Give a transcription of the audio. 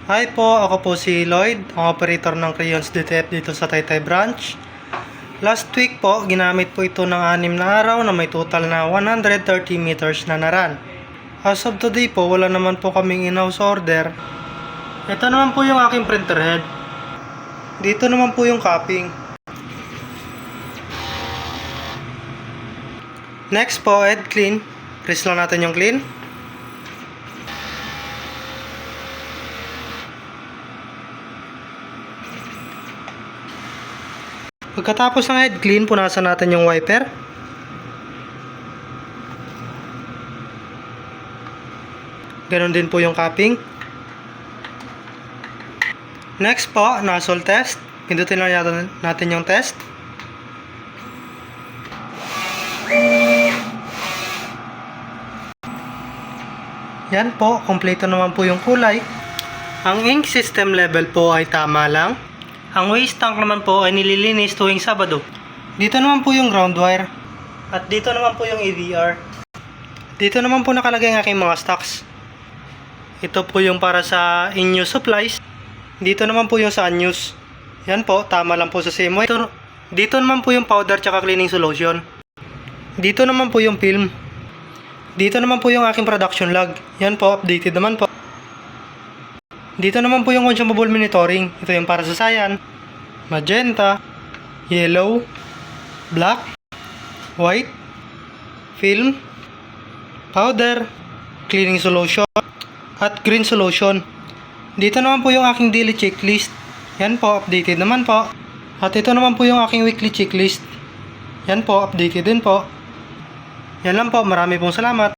Hi po, ako po si Lloyd, ang operator ng Crayons DTF dito sa Taytay Branch. Last week po, ginamit po ito ng 6 na araw na may total na 130 meters na naran. As of today po, wala naman po kaming in-house order. Ito naman po yung aking printer head. Dito naman po yung capping. Next po, head clean. Press lang natin yung clean. Pagkatapos ng head clean, punasan natin yung wiper. Ganon din po yung capping. Next po, nozzle test. Pindutin lang natin yung test. Yan po, kompleto naman po yung kulay. Ang ink system level po ay tama lang. Ang waste tank naman po ay nililinis tuwing Sabado. Dito naman po yung ground wire. At dito naman po yung EVR. Dito naman po nakalagay ang aking mga stocks. Ito po yung para sa in-use supplies. Dito naman po yung sa unused. Yan po, tama lang po sa same way. Dito naman po yung powder tsaka cleaning solution. Dito naman po yung film. Dito naman po yung aking production log. Yan po, updated naman po. Dito naman po yung consumable monitoring. Ito yung para sa cyan, magenta, yellow, black, white, film, powder, cleaning solution, at green solution. Dito naman po yung aking daily checklist. Yan po, updated naman po. At ito naman po yung aking weekly checklist. Yan po, updated din po. Yan lang po, marami pong salamat.